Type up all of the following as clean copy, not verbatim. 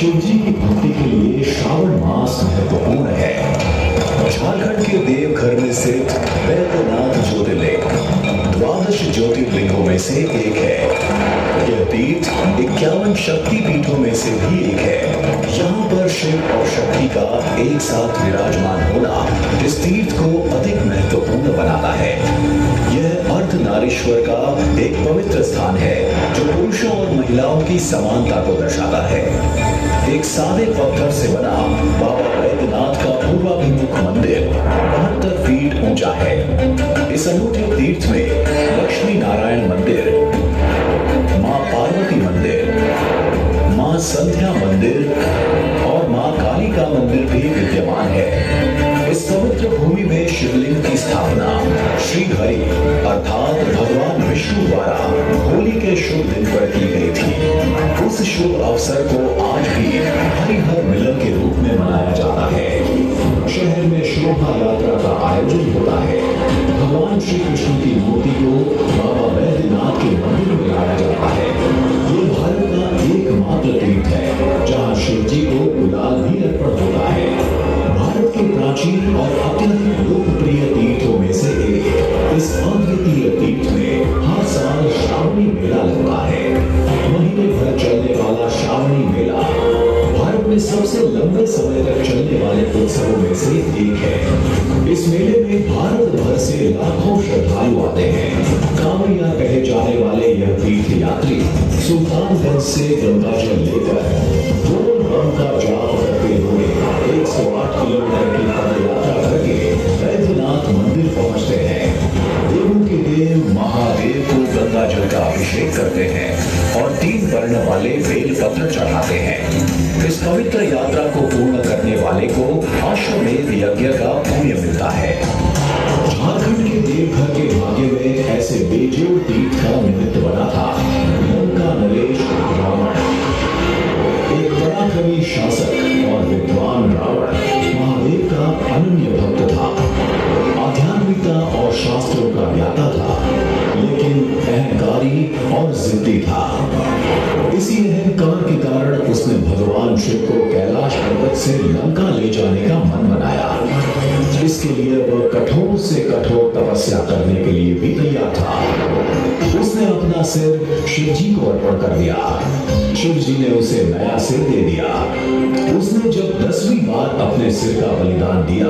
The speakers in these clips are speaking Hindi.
शिव जी की भक्ति के लिए श्रावण मास महत्वपूर्ण है। झारखंड के देवघर में स्थित वैद्यनाथ ज्योतिर्लिंग द्वादश ज्योतिर्लिंगों में से एक है। यह तीर्थ 51 शक्ति पीठों में से भी एक है। यहाँ पर शिव और शक्ति का एक साथ विराजमान होना इस तीर्थ को अधिक महत्वपूर्ण बनाता है। यह अर्धनारीश्वर का एक पवित्र स्थान है जो पुरुषों और महिलाओं की समानता को दर्शाता है। एक सादे पत्थर से बना बाबा वैद्यनाथ का पूर्वाभिमुख मंदिर 72 फीट ऊंचा है। इस अनूठे तीर्थ में लक्ष्मी नारायण मंदिर, मां पार्वती मंदिर, मां संध्या मंदिर और मां काली का मंदिर भी विद्यमान है। इस पवित्र भूमि में शिवलिंग की स्थापना श्री हरि अर्थात भगवान विष्णु द्वारा होली के शुभ दिन पर की गई थी। उस शुभ अवसर को आज भी हरिहर मिलन के रूप में मनाया जाता है। शहर में शोभा यात्रा का आयोजन होता है। भगवान श्री कृष्ण की मूर्ति को बाबा वैद्यनाथ के मंदिर में लाया जाता है। ये भारत का एकमात्र तीर्थ है जहाँ शिव जी को गुलाल भी अर्पण होता है। भारत के प्राचीन और अत्यधिक लोकप्रिय तीर्थों में से एक इस अद्वितीय तीर्थ में हर साल श्रावणी मेला लगता है। महीने भर चलने वाला श्रावणी मेला भारत में सबसे लंबे समय तक चलने वाले उत्सवों में से एक है। इस मेले में भारत भर से लाखों श्रद्धालु आते हैं। कांवड़िया कहे जाने वाले यह तीर्थ यात्री सुल्तानगंज से गंगाजल लेकर बोल बम का जाप करते हुए 108 किलोमीटर की पद यात्रा करके वैद्यनाथ मंदिर पहुंचते हैं। देवों के देव महादेव को गंगा जल का अभिषेक करते हैं और 3 वर्ण वाले बेल पत्र चढ़ाते हैं। इस पवित्र यात्रा को पूर्ण करने वाले को अश्वमेध यज्ञ का पुण्य मिलता है। झारखंड के देवघर के भाग्य में ऐसे बेजोड़ तीर्थ का निमित्त बना था लंका नरेश रावण। एक पराक्रमी शासक और विद्वान रावण महादेव का अनन्य भक्त था। आध्यात्मिकता और शास्त्रों का ज्ञाता था, लेकिन अहंकारी और जिद्दी था। इसी अहंकार के कारण उसने भगवान शिव को कैलाश पर्वत से लंका ले जाने का मन बनाया। इसके लिए वह कठोर से कठोर तपस्या करने के लिए भी तैयार था। उसने अपना सिर शिव जी को अर्पण कर दिया। शिव जी ने उसे नया सिर दे दिया। उसने जब 10वीं बार अपने सिर का बलिदान दिया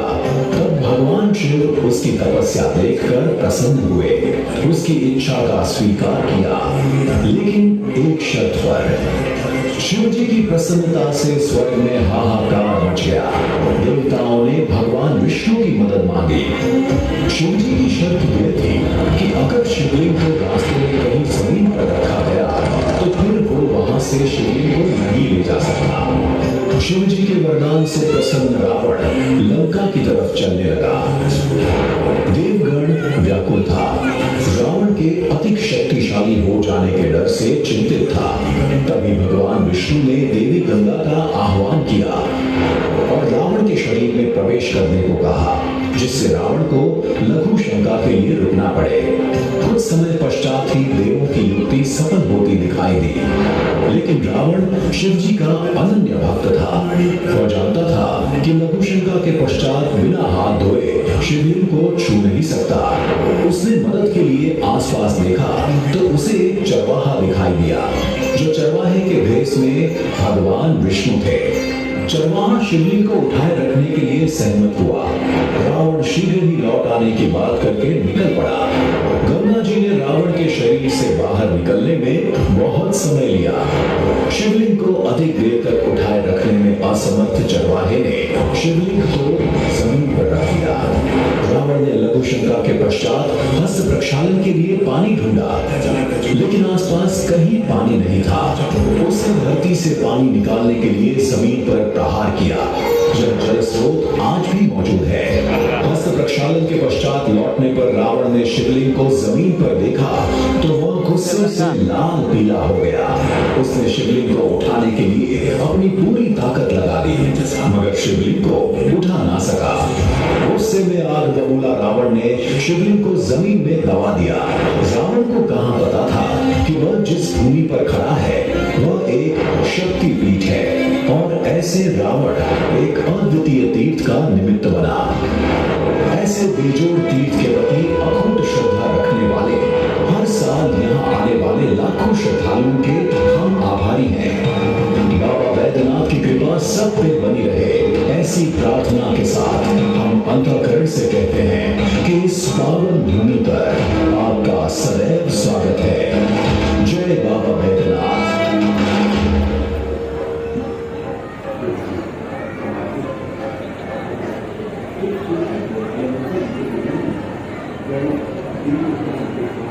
तब भगवान शिव उसकी तपस्या देखकर प्रसन्न हुए, उसकी इच्छा का स्वीकार किया, लेकिन एक शर्त पर। शिव जी की प्रसन्नता से स्वर्ग में हाहाकार मच गया। देवताओं ने भगवान विष्णु की मदद मांगी। शिव जी की शर्त यह थी कि अगर शिवलिंग को रास्ते में कहीं जमीन पर रखा गया तो फिर वो वहां से शिवलिंग को नहीं ले जा सकता। शिव जी के वरदान से प्रसन्न रावण लंका की तरफ चलने लगा। देवगण व्याकुल था। रावण के अधिक शक्तिशाली हो जाने के डर से चिंतित था। तभी भगवान विष्णु ने देवी गंगा का आह्वान किया और रावण के शरीर में प्रवेश करने को कहा, जिससे रावण को लघु शंका के लिए रुकना पड़े। कुछ समय पश्चात ही देवों की युक्ति सफल होती दिखाई दी, लेकिन रावण शिव जी का अनन्य भक्त था। वह जानता था कि लघु शंका के पश्चात बिना हाथ धोए शिवलिंग को छू नहीं सकता। उसने मदद के लिए आसपास देखा तो उसे एक चरवाहा दिखाई दिया, जो चरवाहे के भेष में भगवान विष्णु थे। चरवाहा शिवलिंग को उठाए रखने के लिए सहमत हुआ। रावण शीघ्र ही लौट आने की बात करके निकल पड़ा। गंगा जी ने रावण के शरीर से बाहर निकलने में बहुत समय लिया। शिवलिंग को अधिक देर तक उठाए रखने में असमर्थ चरवाहे ने शिवलिंग को जमीन पर रख दिया। रावण ने लघु शंका के पश्चात हस्त प्रक्षालन के लिए पानी ढूंढा, लेकिन आसपास कहीं पानी नहीं था। उसने धरती से पानी निकालने के लिए जमीन पर प्रहार किया। यह जल स्रोत आज भी मौजूद है। हस्त प्रक्षालन के पश्चात लौटने पर रावण ने शिवलिंग को जमीन पर देखा तो वह गुस्से से लाल पीला हो गया। उसने शिवलिंग को उठाने के लिए अपनी पूरी ताकत लगा दी, मगर शिवलिंग को उठा ना सका। गुस्से में आग बबूला रावण ने शिवलिंग को जमीन में दबा दिया। रावण को कहां पता था कि वह जिस भूमि पर खड़ा है वह एक शक्तिपीठ है और कैसे रावण एक अद्वितीय तीर्थ का निमित्त बना। ऐसे बेजोड़ तीर्थ के प्रति अखंड श्रद्धा रखने वाले हर साल यहाँ आने वाले लाखों श्रद्धालुओं के हम आभारी हैं। बाबा बैद्यनाथ की कृपा सब पे बनी रहे, ऐसी प्रार्थना के साथ हम अंतःकरण से कहते हैं कि इस पावन भूमि पर आपका सदैव स्वागत है। जय बाबा बैद्यनाथ। Thank you.